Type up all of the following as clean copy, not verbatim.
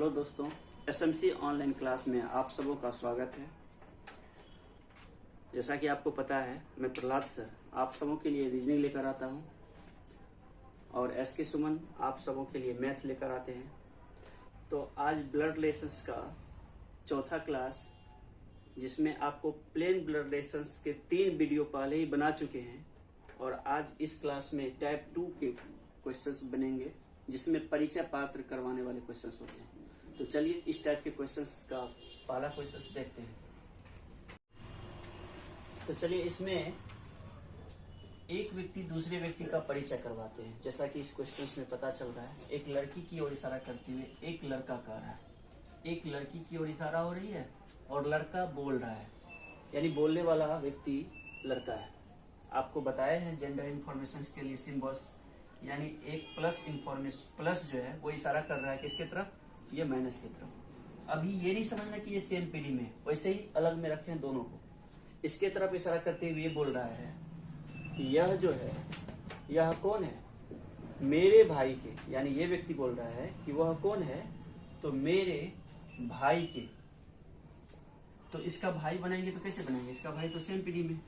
Hello दोस्तों, SMC online class में आप सबों का स्वागत है। जैसा कि आपको पता है, मैं प्रहलाद सर आप सबों के लिए रीजनिंग लेकर आता हूं और एसके सुमन आप सबों के लिए मैथ लेकर आते हैं। तो आज ब्लड रिलेशंस का चौथा क्लास, जिसमें आपको प्लेन ब्लड रिलेशंस के 3 वीडियो पहले ही बना चुके हैं और आज इस क्लास में टाइप 2 के क्वेश्चंस बनेंगे, जिसमें परिचय पात्र करवाने वाले क्वेश्चंस होते हैं। तो चलिए इस टाइप के क्वेश्चंस का पहला क्वेश्चंस देखते हैं। तो चलिए इसमें एक व्यक्ति दूसरे व्यक्ति का परिचय करवाते हैं। जैसा कि इस क्वेश्चंस में पता चल रहा है, एक लड़की की ओर इशारा करते हुए एक लड़का कह रहा है, एक लड़की की ओर इशारा हो रही है और लड़का बोल रहा है, यानी बोलने वाला व्यक्ति लड़का है। आपको बताया है जेंडर इंफॉर्मेशन के लिए सिंबल्स, यानी एक प्लस इंफॉर्मेशन, प्लस जो है वो इशारा कर रहा है किसके तरफ, ये माइनस की तरफ। अभी ये नहीं समझना कि ये सेम पीढ़ी में, वैसे ही अलग में रखे हैं दोनों को। इसके तरफ इशारा करते हुए ये बोल रहा है, यह जो है, यह कौन है, मेरे भाई के, यानी ये व्यक्ति बोल रहा है कि वह कौन है, तो मेरे भाई के। तो इसका भाई बनाएंगे तो कैसे बनाएंगे, इसका भाई तो सेम पीढ़ी में।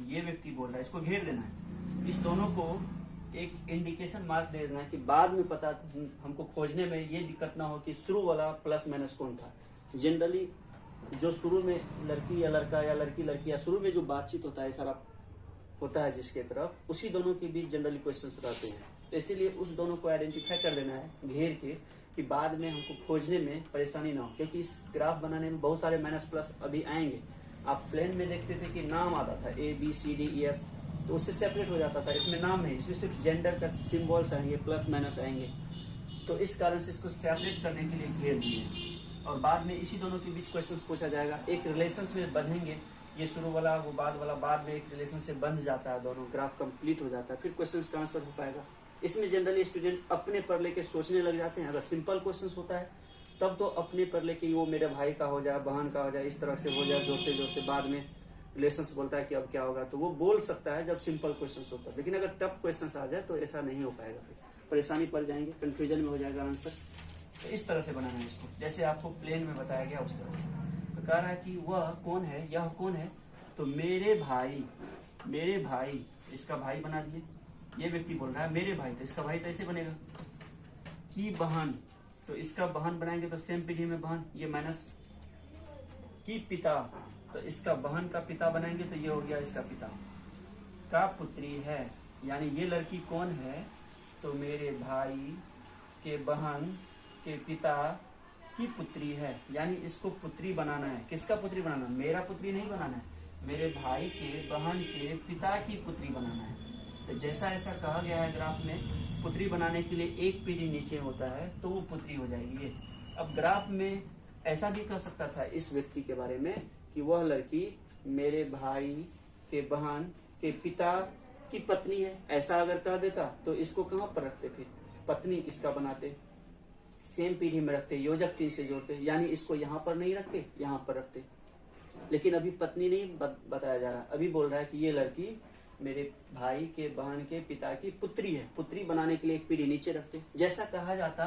ये व्यक्ति बोल रहा है, इसको घेर देना है। इस दोनों को एक इंडिकेशन मार्क दे देना है कि बाद में पता हमको खोजने में ये दिक्कत ना हो कि शुरू वाला प्लस माइनस कौन था। जनरली जो शुरू में लड़की या लड़का या लड़की लड़की या शुरू में जो बातचीत होता है, सारा होता है जिसके तरफ, उसी दोनों के बीच जनरली क्वेश्चंस रहते हैं। तो इसीलिए उस दोनों को आइडेंटिफाई कर देना है घेर के, कि बाद में हमको खोजने में परेशानी ना हो। क्योंकि इस ग्राफ बनाने में बहुत सारे माइनस प्लस अभी आएंगे। आप प्लेन में देखते थे कि नाम आता था ABCDEF, तो उससे सेपरेट हो जाता था। इसमें नाम नहीं, इसमें सिर्फ जेंडर का सिंबल्स आएंगे, प्लस माइनस आएंगे। तो इस कारण से इसको सेपरेट करने के लिए घेर दिए और बाद में इसी दोनों के बीच क्वेश्चंस पूछा जाएगा। एक रिलेशन में बंधेंगे, ये शुरू वाला वो बाद वाला, बाद में एक रिलेशन से बंध जाता है, दोनों ग्राफ कंप्लीट हो जाता है, फिर क्वेश्चंस का आंसर हो पाएगा। इसमें जनरली स्टूडेंट अपने पर लेके सोचने लग जाते हैं। अगर सिंपल क्वेश्चंस होता है तब तो अपने पर लेके वो मेरे भाई का हो जाए, बहन का हो जाए, इस तरह से हो जाए, जोड़ते जोड़ते बाद में रिलेशंस बोलता है कि अब क्या होगा, तो वो बोल सकता है जब सिंपल क्वेश्चंस होता है। लेकिन अगर टफ क्वेश्चंस आ जाए तो ऐसा नहीं हो पाएगा, फिर परेशानी पड़ जाएंगे, कंफ्यूजन में हो जाएगा आंसर। तो इस तरह से बनाना है इसको, जैसे आपको प्लेन में बताया गया उस तरह से। तो कह रहा है कि वह कौन है, यह कौन है, तो मेरे भाई, मेरे भाई, इसका भाई बना दिए। ये व्यक्ति बोल रहा है मेरे भाई, तो इसका भाई तो ऐसे बनेगा कि बहन, तो इसका बहन बनाएंगे तो सेम पीढ़ी में बहन, ये माइनस की पिता, तो इसका बहन का पिता बनाएंगे तो ये हो गया इसका पिता का पुत्री है। यानी ये लड़की कौन है, तो मेरे भाई के बहन के पिता की पुत्री है। यानी इसको पुत्री बनाना है। किसका पुत्री बनाना, मेरा पुत्री नहीं बनाना है, मेरे भाई के बहन के पिता की पुत्री बनाना है। तो जैसा ऐसा कहा गया है ग्राफ में, पुत्री बनाने के लिए एक पीढ़ी नीचे होता है तो वो पुत्री हो जाएगी। ये अब ग्राफ में ऐसा भी कह सकता था इस व्यक्ति के बारे में कि वह लड़की मेरे भाई के बहन के पिता की पत्नी है। ऐसा अगर कह देता तो इसको कहां पर रखते, फिर पत्नी इसका बनाते, सेम पीढ़ी में रखते, योजक चिन्ह से जोड़ते, यानी इसको यहाँ पर नहीं रखते, यहाँ पर रखते। लेकिन अभी पत्नी नहीं बताया जा रहा, अभी बोल रहा है कि ये लड़की मेरे भाई के बहन के पिता की पुत्री है। पुत्री बनाने के लिए एक पीढ़ी नीचे रखते, जैसा कहा जाता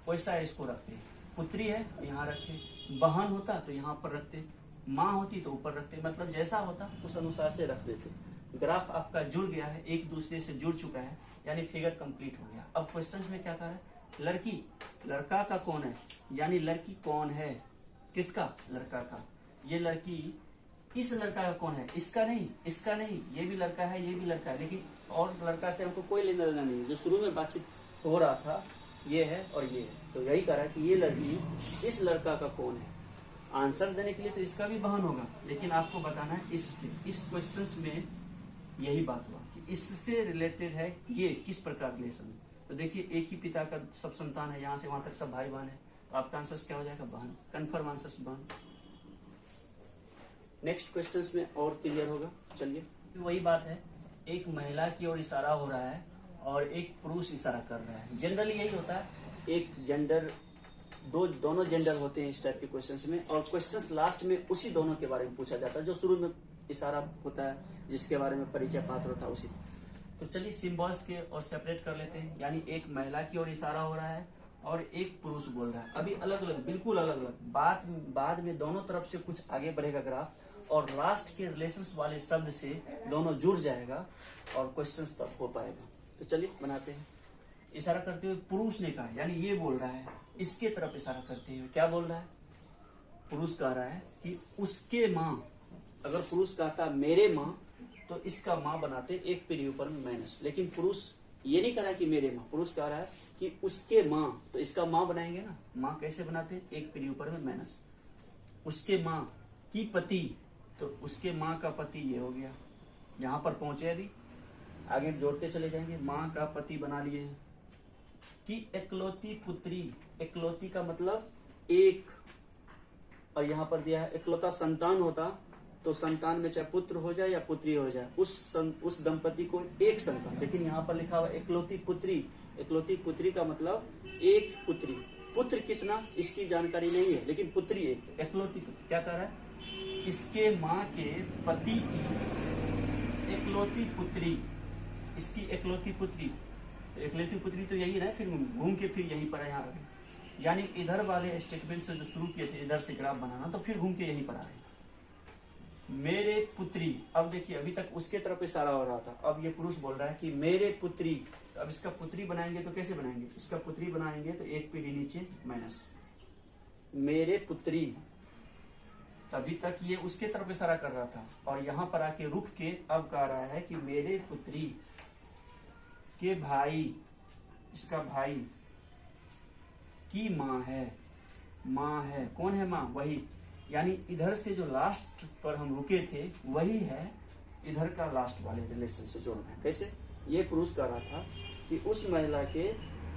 वैसा इसको रखते। पुत्री है यहाँ रखते, बहन होता तो यहाँ पर रखते, माँ होती तो ऊपर रखते, मतलब जैसा होता उस अनुसार से रख देते। ग्राफ आपका जुड़ गया है, एक दूसरे से जुड़ चुका है, यानी फिगर कंप्लीट हो गया। अब क्वेश्चन में क्या कहा है, लड़की, लड़का का कौन है, यानी लड़की कौन है, किसका, लड़का का। ये लड़की, इस लड़का का कौन है, इसका नहीं, इसका नहीं, ये भी लड़का है, ये भी लड़का है, लेकिन और लड़का से हमको कोई लेना देना नहीं। जो शुरू में बातचीत हो रहा था ये है और ये है, तो यही कह रहा है कि ये लड़की इस लड़का का कौन है। आंसर देने के लिए तो इसका भी बहन होगा, लेकिन आपको बताना है इससे। इस क्वेश्चन में यही बात हुआ कि इससे रिलेटेड है ये किस प्रकार रिलेशन है। तो देखिए एक ही पिता का सब संतान है, यहाँ से वहां तक सब भाई बहन है, तो आपका आंसर क्या हो जाएगा, बहन। कन्फर्म आंसर बहन। नेक्स्ट क्वेश्चन में और क्लियर होगा। चलिए वही बात है, एक महिला की ओर इशारा हो रहा है और एक पुरुष इशारा कर रहा है। जनरली यही होता है, एक जेंडर, दोनों जेंडर होते हैं इस टाइप के क्वेश्चंस में, और क्वेश्चंस लास्ट में उसी दोनों के बारे में पूछा जाता है जो शुरू में इशारा होता है, जिसके बारे में परिचय पात्र होता है उसी। तो चलिए सिंबल्स के और सेपरेट कर लेते हैं। यानी एक महिला की ओर इशारा हो रहा है और एक पुरुष बोल रहा है। अभी अलग अलग, बिल्कुल अलग अलग। बाद में दोनों तरफ से कुछ आगे बढ़ेगा ग्राफ, और लास्ट के रिलेशंस वाले शब्द से दोनों जुड़ जाएगा और क्वेश्चंस तब हो पाएगा। तो चलिए बनाते हैं। इशारा करते हुए पुरुष ने कहा, यानी ये बोल रहा है, इसके तरफ इशारा करते हुए क्या बोल रहा है? पुरुष कह रहा है कि उसके माँ, अगर पुरुष कहता मेरे माँ तो इसका माँ बनाते एक पीढ़ी ऊपर में माइनस, लेकिन पुरुष ये नहीं कह रहा कि मेरे माँ, पुरुष कह रहा है कि उसके माँ, तो इसका माँ बनाएंगे ना, माँ कैसे बनाते? एक पीढ़ी ऊपर में माइनस। उसके माँ की पति, तो उसके माँ का पति ये हो गया, यहाँ पर पहुंचे। अभी आगे जोड़ते चले जाएंगे। माँ का पति बना लिए हैं। कि इकलौती पुत्री, इकलौती का मतलब एक, और यहाँ पर दिया है इकलौता संतान होता तो संतान में चाहे पुत्र हो जाए या पुत्री हो जाए, उस दंपति को एक संतान, लेकिन यहाँ पर लिखा हुआ इकलौती पुत्री। इकलौती पुत्री का मतलब एक पुत्री। पुत्र कितना इसकी जानकारी नहीं है, लेकिन पुत्री एक। इकलौती क्या कह रहा है? इसके माँ के पति की इकलौती पुत्री, इसकी इकलौती पुत्री। तो इकलौती पुत्री तो यही है, फिर घूम के फिर यहीं पर है यहाँ पर, यानी इधर वाले स्टेटमेंट से जो शुरू किए थे, इधर से ग्राफ बनाना, तो फिर घूम के यहीं पर आए। मेरे पुत्री, अब देखिए अभी तक उसके तरफ इशारा हो रहा था, अब ये पुरुष बोल रहा है कि मेरे पुत्री। तो अब इसका पुत्री बनाएंगे तो कैसे बनाएंगे? इसका पुत्री बनाएंगे तो एक पीढ़ी नीचे माइनस, मेरे पुत्री। तभी तक ये उसके तरफ इशारा कर रहा था, और यहाँ पर आके रुक के अब कह रहा है कि मेरे पुत्री के भाई, इसका भाई की माँ है। माँ है, कौन है माँ? वही, यानी इधर से जो लास्ट पर हम रुके थे वही है, इधर का लास्ट वाले रिलेशन से जोड़ना है। कैसे? ये पुरुष कह रहा था कि उस महिला के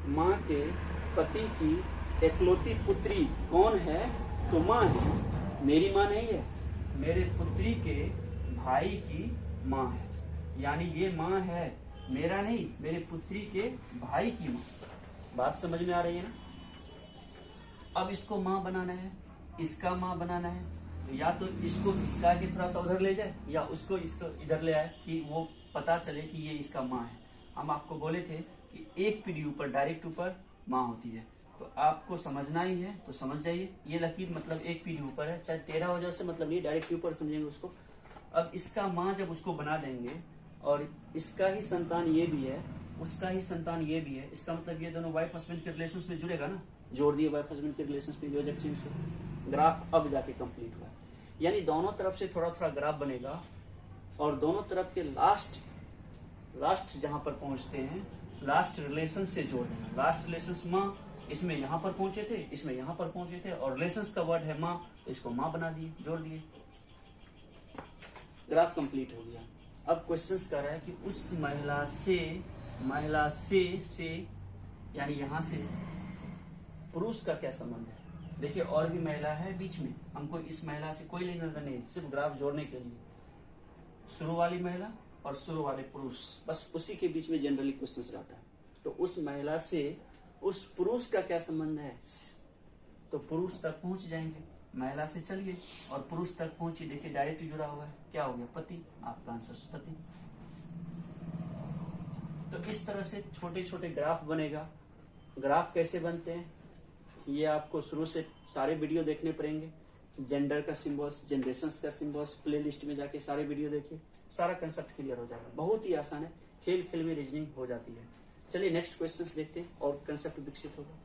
माँ के पति की इकलौती पुत्री कौन है? तो माँ है, मेरी माँ नहीं है, मेरे पुत्री के भाई की माँ है। यानी ये माँ है, मेरा नहीं, मेरे पुत्री के भाई की माँ। बात समझ में आ रही है ना? अब इसको माँ बनाना है, इसका माँ बनाना है, तो या तो इसको इसका के थोड़ा सा उधर ले जाए, या उसको इसको इधर ले आए कि वो पता चले कि ये इसका माँ है। हम आपको बोले थे कि एक पीढ़ी ऊपर, डायरेक्ट ऊपर माँ होती है, तो आपको समझना ही है तो समझ जाइए। ये लकीर मतलब एक पीढ़ी ऊपर है, चाहे टेढ़ा हो जाए उससे मतलब नहीं, डायरेक्ट ऊपर समझेंगे उसको। अब इसका माँ जब उसको बना देंगे, और इसका ही संतान ये भी है, उसका ही संतान ये भी है, इसका मतलब ये दोनों वाइफ हस्बैंड के रिलेशंस में जुड़ेगा ना। जोड़ दिए वाइफ हस्बैंड के रिलेशंस में योजक चिन्ह से, ग्राफ अब जाके कंप्लीट हुआ। यानी दोनों तरफ से थोड़ा थोड़ा ग्राफ बनेगा, और दोनों तरफ के लास्ट जहां पर पहुंचते हैं, लास्ट रिलेशन से जोड़ देना। लास्ट रिलेशन माँ, इसमें यहाँ पर पहुंचे थे, इसमें यहाँ पर पहुंचे थे, और रिलेशंस का वर्ड है माँ, तो इसको माँ बना दिए, जोड़ दिए, ग्राफ कंप्लीट हो गया। अब क्वेश्चंस कर रहा है कि उस महिला से यानी यहाँ से पुरुष का क्या संबंध है? देखिए और भी महिला है बीच में, हमको इस महिला से कोई लेना देना नहीं, सिर्फ ग्राफ जोड़ने के लिए। शुरू वाली महिला और शुरू वाले पुरुष, बस उसी के बीच में जनरली क्वेश्चंस रहता है। तो उस महिला से उस पुरुष का क्या संबंध है? तो पुरुष तक पहुंच जाएंगे, महिला से चलिए और पुरुष तक पहुंचिए। देखिए डायरेक्ट जुड़ा हुआ है, क्या हो गया? पति। आपका आंसर पति। तो इस तरह से छोटे छोटे ग्राफ बनेगा। ग्राफ कैसे बनते हैं ये आपको शुरू से सारे वीडियो देखने पड़ेंगे। जेंडर का सिंबल्स, जनरेशंस का सिंबल्स, प्लेलिस्ट में जाके सारे वीडियो देखिए, सारा कंसेप्ट क्लियर हो जाएगा। बहुत ही आसान है, खेल खेल में रीजनिंग हो जाती है। चलिए नेक्स्ट क्वेश्चंस देखते हैं और कंसेप्ट विकसित होगा।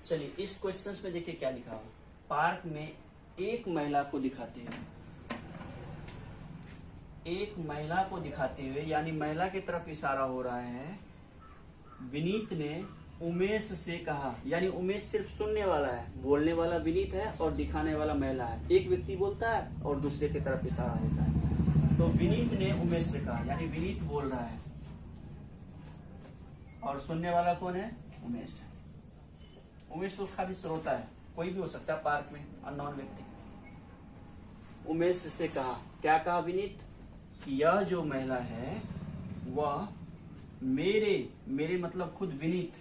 चलिए इस क्वेश्चंस में देखिए क्या लिखा हुआ। पार्क में एक महिला को दिखाते हैं, एक महिला को दिखाते हुए, यानी महिला की तरफ इशारा हो रहा है। विनीत ने उमेश से कहा, यानी उमेश सिर्फ सुनने वाला है, बोलने वाला विनीत है और दिखाने वाला महिला है। एक व्यक्ति बोलता है और दूसरे की तरफ इशारा होता है। तो विनीत ने उमेश से कहा, यानी विनीत बोल रहा है और सुनने वाला कौन है? उमेश है। उमेश तो खाली श्रोता है, कोई भी हो सकता है पार्क में, अननोन व्यक्ति। उमेश से कहा, क्या कहा विनीत? कि यह जो महिला है वह मेरे मतलब खुद विनीत,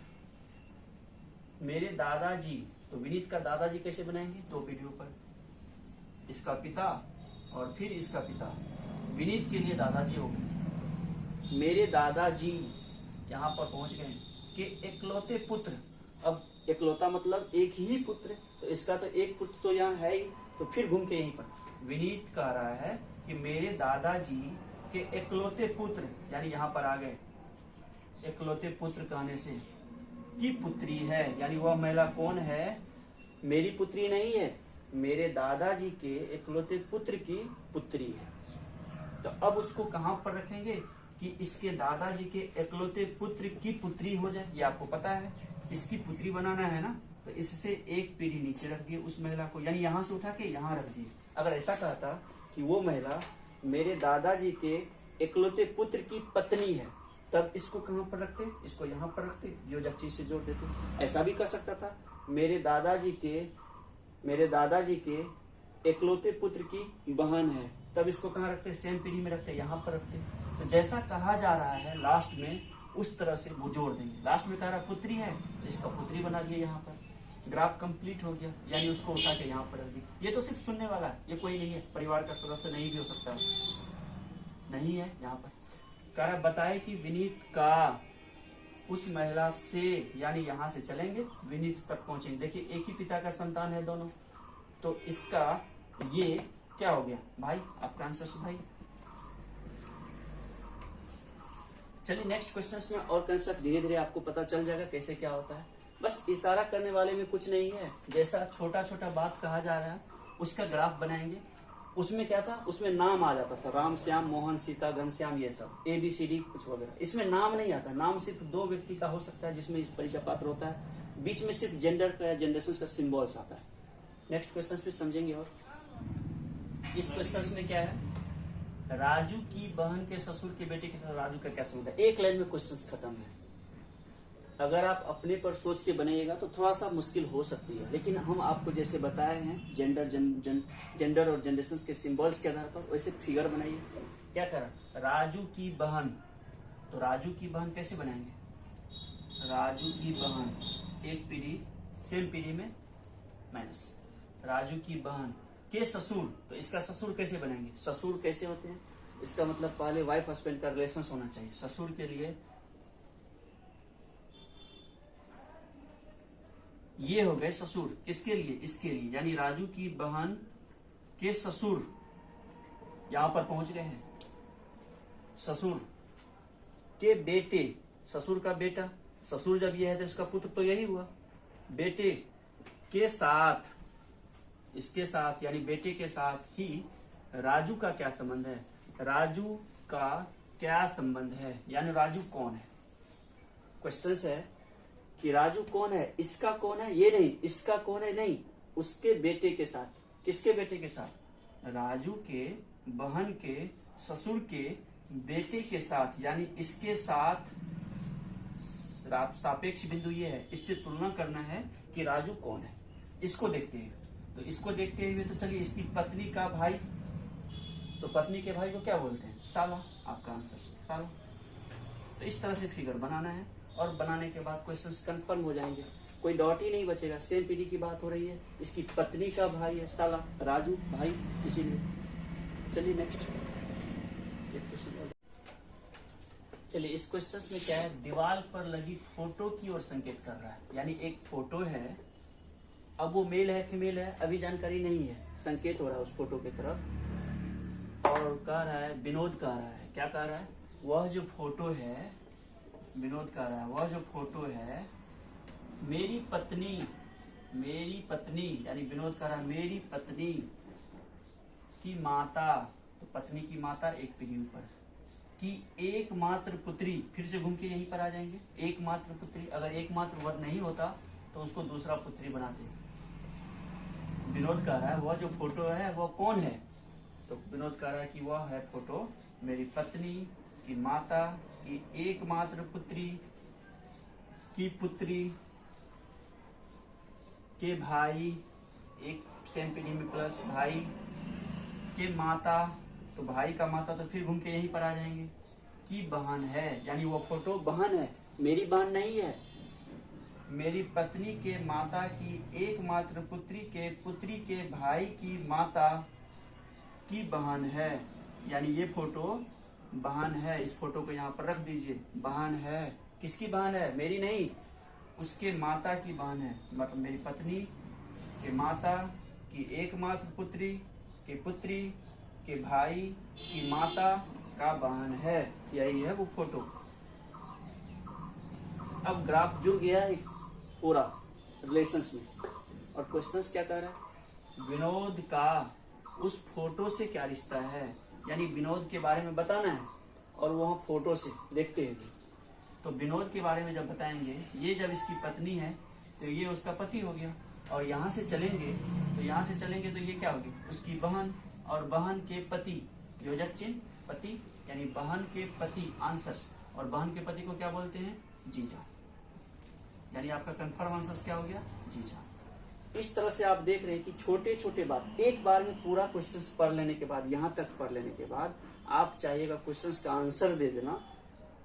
मेरे दादाजी। तो विनीत का दादाजी कैसे बनाएंगे? दो पीढ़ी ऊपर, इसका पिता और फिर इसका पिता। विनीत के लिए दादाजी हो गए, मेरे दादाजी यहाँ पर पहुंच गए। के इकलौते पुत्र। अब इकलौता मतलब एक ही पुत्र, तो इसका तो एक पुत्र तो यहाँ है ही, तो फिर घूम के यहीं पर विनीत कह रहा है कि मेरे दादाजी के इकलौते पुत्र, यानी यहाँ पर आ गए इकलौते पुत्र कहने से की पुत्री है, यानी वह महिला कौन है? मेरी पुत्री नहीं है, मेरे दादाजी के इकलौते पुत्र की पुत्री है। तो अब उसको कहां पर रखेंगे कि इसके दादाजी के इकलौते पुत्र की पुत्री हो जाए, ये आपको पता है, इसकी पुत्री बनाना है ना, तो इससे एक पीढ़ी नीचे रख दिए उस महिला को, यानी यहां से उठा के यहां रख दिए। अगर ऐसा कहता कि वो महिला मेरे दादाजी के इकलौते पुत्र की पत्नी है, तब इसको कहां पर रखते? इसको यहाँ पर रखते, योजक चीज से जोड़ देते। ऐसा भी कर सकता था, मेरे दादाजी के इकलौते पुत्र की बहन है, तब इसको कहाँ रखते? सेम पीढ़ी में रखते, यहाँ पर रखते। तो जैसा कहा जा रहा है लास्ट में, उस तरह से वो जोड़ देंगे। लास्ट में कह रहा पुत्री है, तो इसका पुत्री बना दिया यहाँ पर, ग्राफ कंप्लीट हो गया, यानी उसको उठा के यहाँ पर रख दिया। ये तो सिर्फ सुनने वाला है, ये कोई नहीं है, परिवार का सदस्य नहीं भी हो सकता है, नहीं है। यहाँ पर कह रहा बताए कि विनीत का उस महिला से, यानी यहां से चलेंगे विनीत तक पहुंचेंगे। देखिए एक ही पिता का संतान है दोनों, तो इसका ये क्या हो गया भाई? आपका आंसर से भाई। चलिए नेक्स्ट क्वेश्चंस में और कंसेप्ट धीरे धीरे आपको पता चल जाएगा कैसे क्या होता है। बस इशारा करने वाले में कुछ नहीं है, जैसा छोटा छोटा बात कहा जा रहा है उसका ग्राफ बनाएंगे। उसमें क्या था? उसमें नाम आ जाता था, राम श्याम मोहन सीता घनश्याम, ये सब ABCD कुछ वगैरह। इसमें नाम नहीं आता, नाम सिर्फ दो व्यक्ति का हो सकता है जिसमें इस परिचय पात्र होता है, बीच में सिर्फ जेंडर का या जनरेशन का सिंबल्स आता है। नेक्स्ट क्वेश्चन में समझेंगे। और इस क्वेश्चन में क्या है? राजू की बहन के ससुर के बेटे के साथ राजू का क्या संबंध है? एक लाइन में क्वेश्चन खत्म है। अगर आप अपने पर सोच के बनाइएगा तो थोड़ा सा मुश्किल हो सकती है, लेकिन हम आपको जैसे बताए हैं जेंडर और जनरेशन के सिंबल्स के आधार पर वैसे फिगर बनाइए। क्या करा? राजू की बहन, तो राजू की बहन कैसे बनाएंगे? राजू की बहन एक पीढ़ी सेम पीढ़ी में माइनस, राजू की बहन के ससुर, तो इसका ससुर कैसे बनाएंगे? ससुर कैसे होते हैं? इसका मतलब पहले वाइफ हस्बैंड का रिलेशन होना चाहिए। ससुर के लिए ये हो गए ससुर, किसके लिए? इसके लिए, यानी राजू की बहन के ससुर यहां पर पहुंच गए हैं। ससुर के बेटे, ससुर का बेटा, ससुर जब यह है तो इसका पुत्र तो यही हुआ। बेटे के साथ, इसके साथ यानी बेटे के साथ ही राजू का क्या संबंध है? राजू का क्या संबंध है, यानी राजू कौन है? क्वेश्चन है कि राजू कौन है, इसका कौन है, ये नहीं, इसका कौन है नहीं, उसके बेटे के साथ। किसके बेटे के साथ? राजू के बहन के ससुर के बेटे के साथ, यानी इसके साथ सापेक्ष बिंदु ये है, इससे तुलना करना है कि राजू कौन है। इसको देखते हैं, तो इसको देखते हुए तो चलिए इसकी पत्नी का भाई, तो पत्नी के भाई को क्या बोलते हैं? साला। आपका आंसर साला। तो इस तरह से फिगर बनाना है, और बनाने के बाद क्वेश्चंस कंफर्म हो जाएंगे, कोई डॉट ही नहीं बचेगा। सेम पीढ़ी की बात हो रही है, इसकी पत्नी का भाई है साला, राजू भाई, इसीलिए। चलिए नेक्स्ट चलिए इस क्वेश्चन में क्या है? दीवार पर लगी फोटो की ओर संकेत कर रहा है, यानी एक फोटो है, अब वो मेल है फीमेल है अभी जानकारी नहीं है, संकेत हो रहा है उस फोटो की तरफ, और कह रहा है, विनोद कह रहा है, क्या कह रहा है? वह जो फोटो है, विनोद कह रहा है, वह जो फोटो है मेरी पत्नी यानी विनोद कह रहा है मेरी पत्नी की माता, तो पत्नी की माता एक पीढ़ी ऊपर की एकमात्र पुत्री, फिर से घूम के यहीं पर आ जाएंगे। एकमात्र पुत्री, अगर एकमात्र वर्ग नहीं होता तो उसको दूसरा पुत्री बनाते हैं। विनोद कह रहा है वह जो फोटो है वह कौन है? तो विनोद कह रहा है कि वह है फोटो मेरी पत्नी की माता की एकमात्र पुत्री की पुत्री के भाई, एक सेम पीढ़ी में प्लस भाई के माता, तो भाई का माता, तो फिर घूम के यहीं पर आ जाएंगे कि बहन है, यानी वो फोटो बहन है, मेरी बहन नहीं है। मेरी पत्नी के माता की एकमात्र पुत्री के भाई की माता की बहन है, यानी ये फोटो बहन है। इस फोटो को यहाँ पर रख दीजिए, बहन है किसकी बहन है? मेरी नहीं, उसके माता की बहन है। मतलब मेरी पत्नी के माता की एकमात्र पुत्री के पुत्री के भाई की माता का बहन है। यही है वो फोटो। अब ग्राफ जुड़ गया है पूरा रिलेशंस में। और क्वेश्चंस क्या कह रहा है? विनोद का उस फोटो से क्या रिश्ता है, यानी विनोद के बारे में बताना है और वो हम फोटो से देखते हैं। तो विनोद के बारे में जब बताएंगे, ये जब इसकी पत्नी है तो ये उसका पति हो गया, और यहाँ से चलेंगे तो ये क्या होगी? उसकी बहन, और बहन के पति, योजक चिन्ह पति, यानी बहन के पति आंसर्स, और बहन के पति को क्या बोलते हैं? जीजा। यानी आपका कन्फर्म आंसर्स क्या हो गया? जीजा। इस तरह से आप देख रहे हैं कि छोटे छोटे बात एक बार में पूरा क्वेश्चंस पढ़ लेने के बाद, यहाँ तक पढ़ लेने के बाद आप चाहिएगा क्वेश्चंस का आंसर दे देना,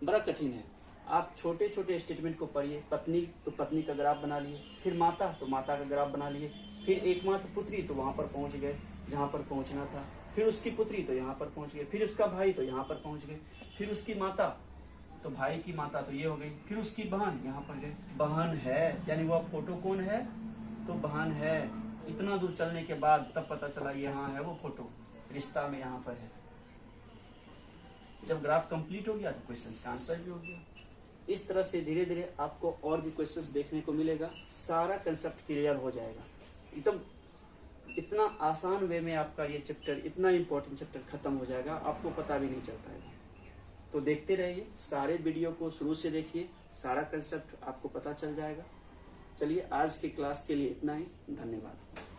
बड़ा कठिन है। आप छोटे छोटे स्टेटमेंट को पढ़िए। पत्नी तो पत्नी का ग्राफ बना लिए, फिर माता तो माता का ग्राफ बना लिए, फिर एकमात्र पुत्री तो वहां पर पहुंच गए जहां पर पहुंचना था, फिर उसकी पुत्री तो यहाँ पर पहुंच गए, फिर उसका भाई तो यहाँ पर पहुंच गए, फिर उसकी माता तो भाई की माता तो ये हो गई, फिर उसकी बहन यहाँ पर गए। बहन है, यानी वह फोटो कौन है? तो बहन है। इतना दूर चलने के बाद तब पता चला यहाँ है वो फोटो, रिश्ता में यहाँ पर है। जब ग्राफ कंप्लीट हो गया तो क्वेश्चंस का आंसर भी हो गया। इस तरह से धीरे धीरे आपको और भी क्वेश्चंस देखने को मिलेगा, सारा कंसेप्ट क्लियर हो जाएगा। एकदम इतना आसान वे में आपका ये चैप्टर, इतना इंपॉर्टेंट चैप्टर खत्म हो जाएगा, आपको पता भी नहीं चल पाएगा। तो देखते रहिए, सारे वीडियो को शुरू से देखिए, सारा कंसेप्ट आपको पता चल जाएगा। चलिए आज की क्लास के लिए इतना ही, धन्यवाद।